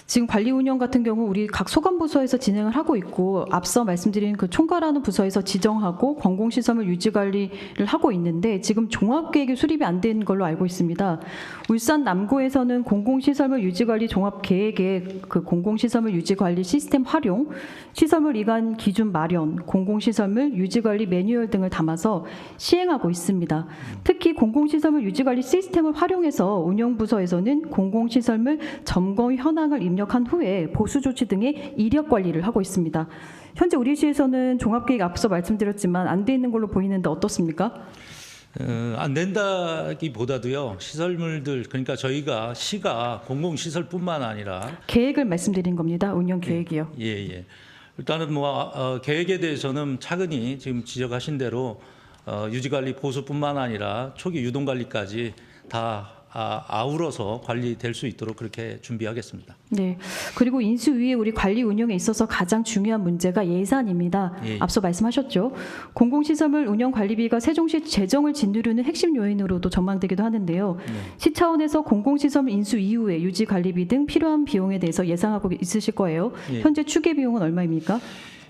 지금 관리 운영 같은 경우 우리 각 소관 부서에서 진행을 하고 있고 앞서 말씀드린 그 총괄하는 부서에서 지정하고 공공시설물 유지 관리를 하고 있는데 지금 종합계획이 수립이 안 된 걸로 알고 있습니다. 울산 남구에서는 공공시설물 유지 관리 종합계획에 그 공공시설물 유지 관리 시스템 활용, 시설물 이관 기준 마련, 공공시설물 유지 관리 매뉴얼 등을 담아서 시행하고 있습니다. 특히 공공시설물 유지 관리 시스템을 활용해서 운영부서에서는 공공시설물 점검 현황을 입력한 후에 보수 조치 등의 이력 관리를 하고 있습니다. 현재 우리 시에서는 종합계획 앞서 말씀드렸지만 안 돼 있는 걸로 보이는데 어떻습니까? 안 된다기보다도요. 시설물들 그러니까 저희가 시가 공공시설뿐만 아니라 계획을 말씀드린 겁니다. 운영 계획이요. 예. 일단은 뭐 계획에 대해서는 차근히 지금 지적하신 대로 유지관리 보수뿐만 아니라 초기 유동관리까지 다 아우러서 관리될 수 있도록 그렇게 준비하겠습니다. 네. 그리고 인수위에 우리 관리 운영에 있어서 가장 중요한 문제가 예산입니다. 예. 앞서 말씀하셨죠. 공공시설물 운영 관리비가 세종시 재정을 짓누르는 핵심 요인으로도 전망되기도 하는데요. 시 차원에서 공공시설물 인수 이후에 유지 관리비 등 필요한 비용에 대해서 예상하고 있으실 거예요. 예. 현재 추계 비용은 얼마입니까?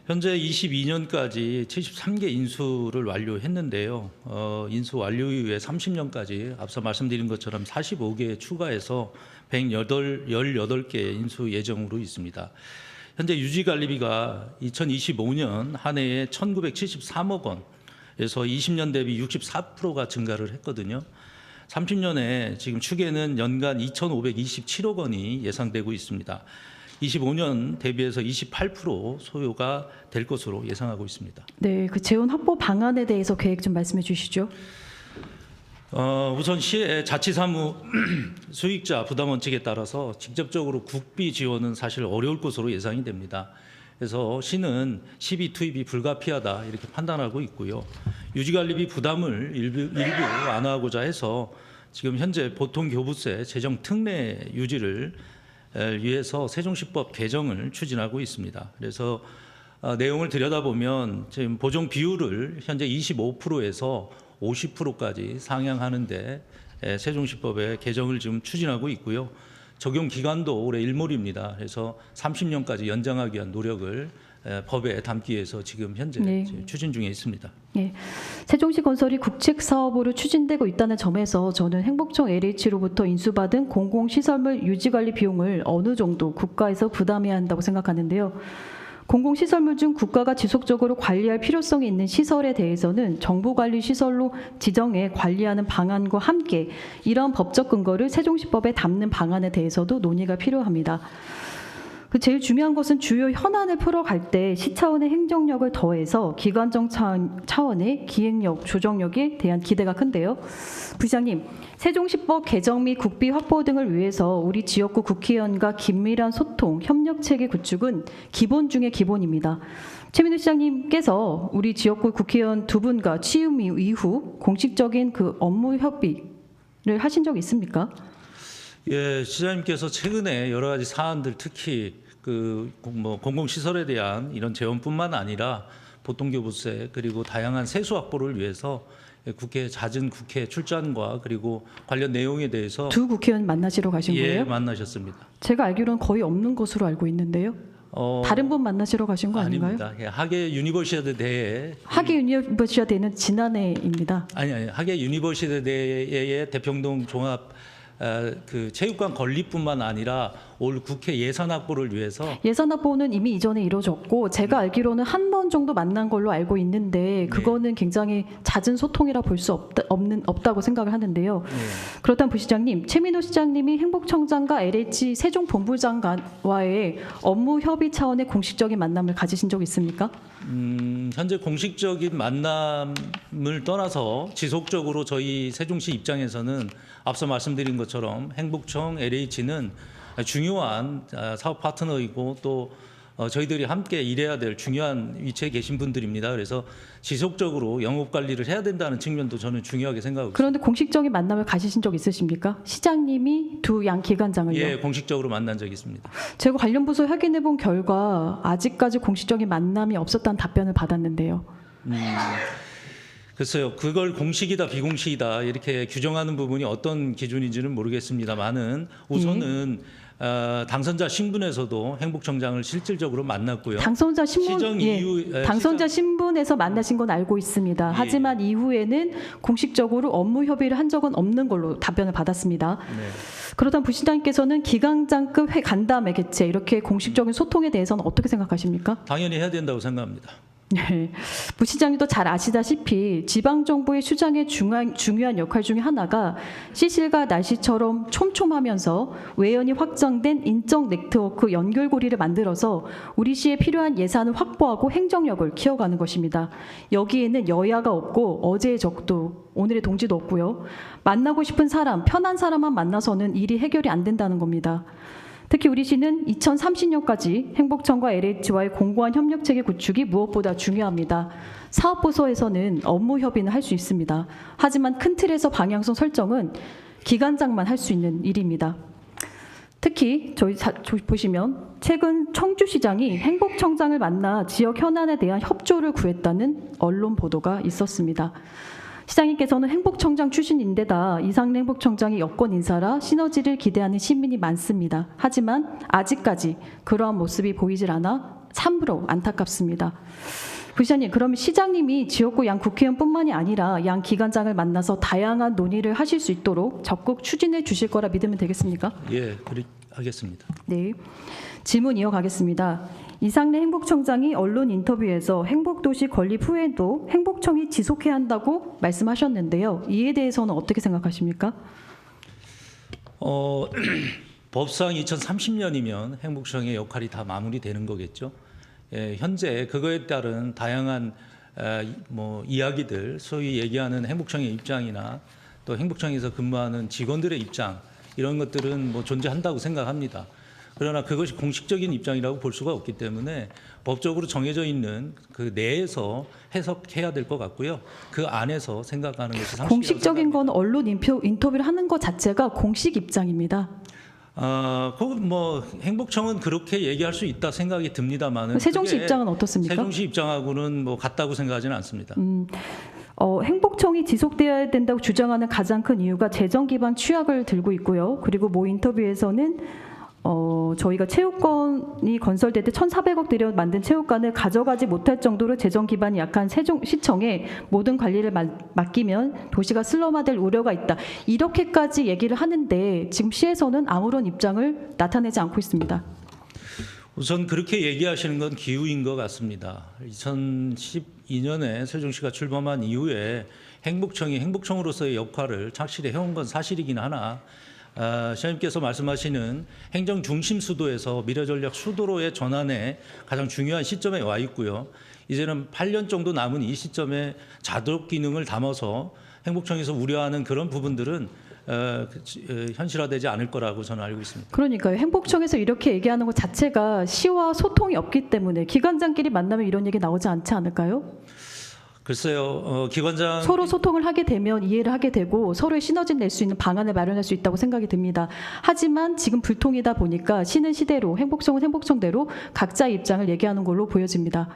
현재 22년까지 73개 인수를 완료했는데요. 인수 완료 이후에 30년까지 앞서 말씀드린 것처럼 45개 추가해서 118개 인수 예정으로 있습니다. 현재 유지관리비가 2025년 한 해에 1,973억 원에서 20년 대비 64%가 증가를 했거든요. 30년에 지금 추계는 연간 2,527억 원이 예상되고 있습니다. 25년 대비해서 28% 소요가 될 것으로 예상하고 있습니다. 네, 그 재원 확보 방안에 대해서 계획 좀 말씀해 주시죠. 우선 시의 자치사무 수익자 부담 원칙에 따라서 직접적으로 국비 지원은 사실 어려울 것으로 예상이 됩니다. 그래서 시는 시비 투입이 불가피하다 이렇게 판단하고 있고요. 유지관리비 부담을 일부 완화하고자 해서 지금 현재 보통교부세 재정 특례 유지를 위해서 세종시법 개정을 추진하고 있습니다. 그래서 내용을 들여다보면 지금 보정 비율을 현재 25%에서 50%까지 상향하는데 세종시법의 개정을 지금 추진하고 있고요. 적용 기간도 올해 일몰입니다. 그래서 30년까지 연장하기 위한 노력을 법에 담기 위해서 지금 현재 네. 추진 중에 있습니다. 네, 세종시 건설이 국책 사업으로 추진되고 있다는 점에서 저는 행복청 LH로부터 인수받은 공공시설물 유지관리 비용을 어느 정도 국가에서 부담해야 한다고 생각하는데요. 공공시설물 중 국가가 지속적으로 관리할 필요성이 있는 시설에 대해서는 정부관리시설로 지정해 관리하는 방안과 함께 이런 법적 근거를 세종시법에 담는 방안에 대해서도 논의가 필요합니다. 그 제일 중요한 것은 주요 현안을 풀어갈 때 시 차원의 행정력을 더해서 기관적 차원의 기획력, 조정력에 대한 기대가 큰데요. 부시장님, 세종시법 개정 및 국비 확보 등을 위해서 우리 지역구 국회의원과 긴밀한 소통, 협력 체계 구축은 기본 중의 기본입니다. 최민우 시장님께서 우리 지역구 국회의원 두 분과 취임 이후 공식적인 그 업무 협의를 하신 적 있습니까? 예, 시장님께서 최근에 여러 가지 사안들 특히 공공시설에 대한 이런 재원뿐만 아니라 보통교부세 그리고 다양한 세수 확보를 위해서 잦은 국회 출장과 그리고 관련 내용에 대해서 두 국회의원 만나시러 가신 거예요? 예, 만나셨습니다. 제가 알기로는 거의 없는 것으로 알고 있는데요. 다른 분 만나시러 가신 거 아닌가요? 아닙니다. 예, 하계 유니버시아드 대회 하계 유니버시아드는 지난해입니다. 아니 하계 유니버시아드 대회의 대평동 종합 그 체육관 건립뿐만 아니라 올 국회 예산 확보를 위해서 예산 확보는 이미 이전에 이루어졌고 제가 알기로는 한 번 정도 만난 걸로 알고 있는데 그거는 굉장히 잦은 소통이라 볼 수 없다고 생각을 하는데요. 그렇다면 부시장님, 최민호 시장님이 행복청장과 LH 세종본부장과의 업무 협의 차원의 공식적인 만남을 가지신 적 있습니까? 현재 공식적인 만남을 떠나서 지속적으로 저희 세종시 입장에서는 앞서 말씀드린 것처럼 행복청 LH는 중요한 사업 파트너이고 또 저희들이 함께 일해야 될 중요한 위치에 계신 분들입니다. 그래서 지속적으로 영업 관리를 해야 된다는 측면도 저는 중요하게 생각하고 그런데 공식적인 만남을 가지신 적 있으십니까? 시장님이 두 양 기관장을요? 있습니다. 예, 공식적으로 만난 적이 있습니다. 제가 관련 부서 확인해 본 결과 아직까지 공식적인 만남이 없었다는 답변을 받았는데요. 글쎄요, 그걸 공식이다 비공식이다 이렇게 규정하는 부분이 어떤 기준인지는 모르겠습니다만은 우선은 당선자 신분에서도 행복청장을 실질적으로 만났고요. 당선자 신분, 시정 이후 당선자 신분에서 만나신 건 알고 있습니다. 예. 하지만 이후에는 공식적으로 업무 협의를 한 적은 없는 걸로 답변을 받았습니다. 네. 그렇다면 부시장님께서는 기강장급 간담회 개최 이렇게 공식적인 소통에 대해서는 어떻게 생각하십니까? 당연히 해야 된다고 생각합니다. 네. 부시장님도 잘 아시다시피 지방정부의 수장의 중요한 역할 중에 하나가 시실과 날씨처럼 촘촘하면서 외연이 확장된 인적 네트워크 연결고리를 만들어서 우리 시에 필요한 예산을 확보하고 행정력을 키워가는 것입니다. 여기에는 여야가 없고 어제의 적도 오늘의 동지도 없고요. 만나고 싶은 사람, 편한 사람만 만나서는 일이 해결이 안 된다는 겁니다. 특히 우리 시는 2030년까지 행복청과 LH와의 공고한 협력체계 구축이 무엇보다 중요합니다. 사업부서에서는 업무 협의는 할 수 있습니다. 하지만 큰 틀에서 방향성 설정은 기관장만 할 수 있는 일입니다. 특히 저희 보시면 최근 청주시장이 행복청장을 만나 지역 현안에 대한 협조를 구했다는 언론 보도가 있었습니다. 시장님께서는 행복청장 출신인데다 이상래 행복청장이 여권 인사라 시너지를 기대하는 시민이 많습니다. 하지만 아직까지 그러한 모습이 보이질 않아 참으로 안타깝습니다. 부시장님, 그럼 시장님이 지역구 양 국회의원뿐만이 아니라 양 기관장을 만나서 다양한 논의를 하실 수 있도록 적극 추진해 주실 거라 믿으면 되겠습니까? 예, 하겠습니다. 네, 질문 이어가겠습니다. 이상래 행복청장이 언론 인터뷰에서 행복도시 건립 후에도 행복청이 지속해야 한다고 말씀하셨는데요. 이에 대해서는 어떻게 생각하십니까? 법상 2030년이면 행복청의 역할이 다 마무리되는 거겠죠. 예, 현재 그거에 따른 다양한 이야기들, 소위 얘기하는 행복청의 입장이나 또 행복청에서 근무하는 직원들의 입장 이런 것들은 존재한다고 생각합니다. 그러나 그것이 공식적인 입장이라고 볼 수가 없기 때문에 법적으로 정해져 있는 그 내에서 해석해야 될 것 같고요. 그 안에서 생각하는 것이 상식이라고 공식적인 생각합니다. 건 언론 인터뷰를 하는 것 자체가 공식 입장입니다. 행복청은 그렇게 얘기할 수 있다 생각이 듭니다만은 세종시 입장은 어떻습니까? 세종시 입장하고는 같다고 생각하지는 않습니다. 행복청이 지속되어야 된다고 주장하는 가장 큰 이유가 재정 기반 취약을 들고 있고요. 그리고 모 인터뷰에서는 저희가 체육관이 건설될 때 1,400억 들여 만든 체육관을 가져가지 못할 정도로 재정 기반이 약한 세종시청에 모든 관리를 맡기면 도시가 슬럼화될 우려가 있다. 이렇게까지 얘기를 하는데 지금 시에서는 아무런 입장을 나타내지 않고 있습니다. 우선 그렇게 얘기하시는 건 기우인 것 같습니다. 2012년에 세종시가 출범한 이후에 행복청이 행복청으로서의 역할을 착실히 해온 건 사실이긴 하나 시장님께서 말씀하시는 행정 중심 수도에서 미래전략 수도로의 전환에 가장 중요한 시점에 와 있고요. 이제는 8년 정도 남은 이 시점에 자독 기능을 담아서 행복청에서 우려하는 그런 부분들은 현실화되지 않을 거라고 저는 알고 있습니다. 그러니까요. 행복청에서 이렇게 얘기하는 것 자체가 시와 소통이 없기 때문에 기관장끼리 만나면 이런 얘기 나오지 않지 않을까요? 글쎄요. 기관장 서로 소통을 하게 되면 이해를 하게 되고 서로의 시너지를 낼 수 있는 방안을 마련할 수 있다고 생각이 듭니다. 하지만 지금 불통이다 보니까 시는 시대로 행복청은 행복청대로 각자의 입장을 얘기하는 걸로 보여집니다.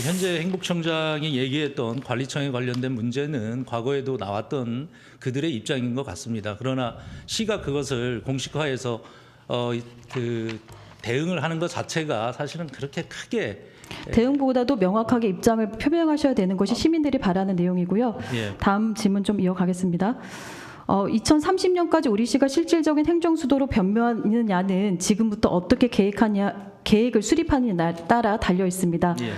현재 행복청장이 얘기했던 관리청에 관련된 문제는 과거에도 나왔던 그들의 입장인 것 같습니다. 그러나 시가 그것을 공식화해서 대응을 하는 것 자체가 사실은 그렇게 크게 대응보다도 명확하게 입장을 표명하셔야 되는 것이 시민들이 바라는 내용이고요. 예. 다음 질문 좀 이어가겠습니다. 2030년까지 우리 시가 실질적인 행정수도로 변모하느냐는 지금부터 어떻게 계획을 수립하느냐에 따라 달려 있습니다. 예.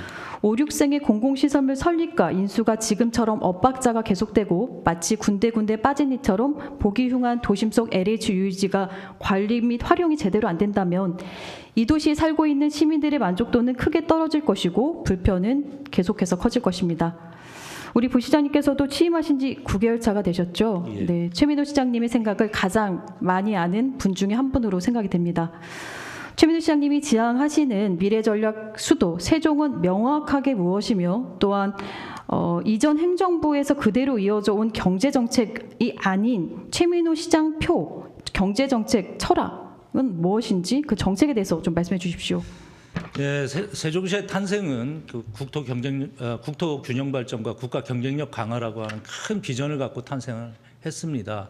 5, 6생의 공공시설물 설립과 인수가 지금처럼 엇박자가 계속되고 마치 군데군데 빠진 이처럼 보기 흉한 도심 속 LH 유유지가 관리 및 활용이 제대로 안 된다면 이 도시에 살고 있는 시민들의 만족도는 크게 떨어질 것이고 불편은 계속해서 커질 것입니다. 우리 부시장님께서도 취임하신 지 9개월 차가 되셨죠. 예. 네, 최민호 시장님의 생각을 가장 많이 아는 분 중에 한 분으로 생각이 됩니다. 최민우 시장님이 지향하시는 미래전략 수도 세종은 명확하게 무엇이며 또한 이전 행정부에서 그대로 이어져 온 경제정책이 아닌 최민우 시장 표 경제정책 철학은 무엇인지 그 정책에 대해서 좀 말씀해 주십시오. 네, 세종시의 탄생은 그 국토 균형 발전과 국가 경쟁력 강화라고 하는 큰 비전을 갖고 탄생을 했습니다.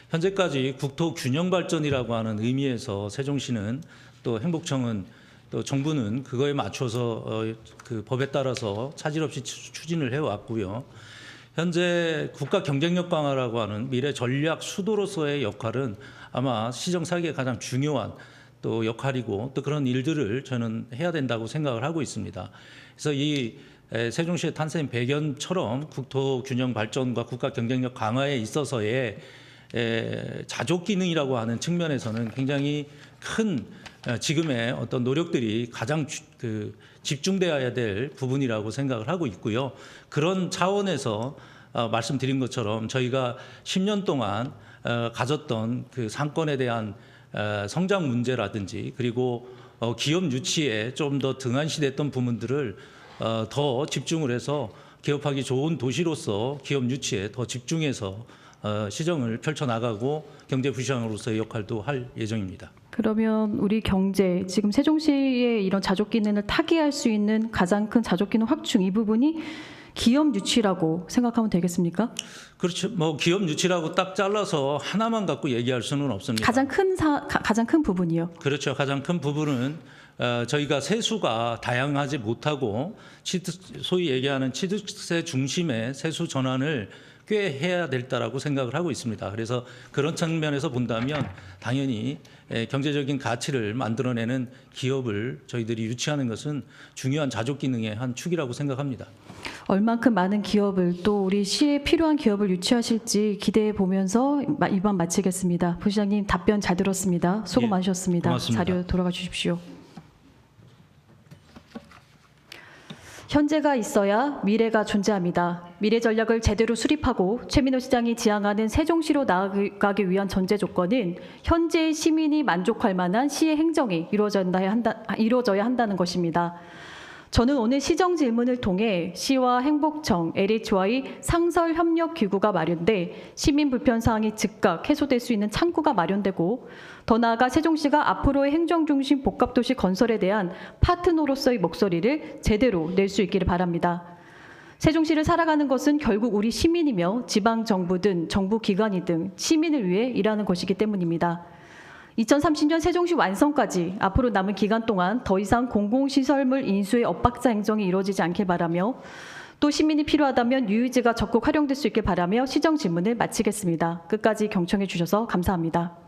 현재까지 국토 균형 발전이라고 하는 의미에서 세종시는 또 행복청은 또 정부는 그거에 맞춰서 그 법에 따라서 차질 없이 추진을 해왔고요. 현재 국가 경쟁력 강화라고 하는 미래 전략 수도로서의 역할은 아마 시정 설계의 가장 중요한 또 역할이고 또 그런 일들을 저는 해야 된다고 생각을 하고 있습니다. 그래서 이 세종시의 탄생 배경처럼 국토 균형 발전과 국가 경쟁력 강화에 있어서의 자족 기능이라고 하는 측면에서는 굉장히 큰 지금의 어떤 노력들이 가장 집중되어야 될 부분이라고 생각을 하고 있고요. 그런 차원에서 말씀드린 것처럼 저희가 10년 동안 가졌던 그 상권에 대한 성장 문제라든지 그리고 기업 유치에 좀 더 등한시됐던 부분들을 더 집중을 해서 개업하기 좋은 도시로서 기업 유치에 더 집중해서 시정을 펼쳐나가고 경제 부시장으로서의 역할도 할 예정입니다. 그러면 우리 경제, 지금 세종시의 이런 자족 기능을 타개할 수 있는 가장 큰 자족 기능 확충 이 부분이 기업 유치라고 생각하면 되겠습니까? 그렇죠. 뭐 기업 유치라고 딱 잘라서 하나만 갖고 얘기할 수는 없습니다. 가장 큰 부분이요. 그렇죠. 가장 큰 부분은 저희가 세수가 다양하지 못하고 소위 얘기하는 취득세 중심의 세수 전환을 꽤 해야 될다라고 생각을 하고 있습니다. 그래서 그런 측면에서 본다면 당연히 경제적인 가치를 만들어내는 기업을 저희들이 유치하는 것은 중요한 자족 기능의 한 축이라고 생각합니다. 얼만큼 많은 기업을 또 우리 시에 필요한 기업을 유치하실지 기대해 보면서 이번 마치겠습니다. 부시장님 답변 잘 들었습니다. 수고 예, 많으셨습니다. 고맙습니다. 자료 돌아가 주십시오. 현재가 있어야 미래가 존재합니다. 미래 전략을 제대로 수립하고 최민호 시장이 지향하는 세종시로 나아가기 위한 전제 조건은 현재의 시민이 만족할 만한 시의 행정이 이루어져야 한다는 것입니다. 저는 오늘 시정 질문을 통해 시와 행복청, LHY 상설 협력 기구가 마련돼 시민 불편 사항이 즉각 해소될 수 있는 창구가 마련되고 더 나아가 세종시가 앞으로의 행정 중심 복합도시 건설에 대한 파트너로서의 목소리를 제대로 낼 수 있기를 바랍니다. 세종시를 살아가는 것은 결국 우리 시민이며 지방 정부든 정부 기관이든 시민을 위해 일하는 것이기 때문입니다. 2030년 세종시 완성까지 앞으로 남은 기간 동안 더 이상 공공시설물 인수의 엇박자 행정이 이루어지지 않길 바라며 또 시민이 필요하다면 유유지가 적극 활용될 수 있길 바라며 시정 질문을 마치겠습니다. 끝까지 경청해 주셔서 감사합니다.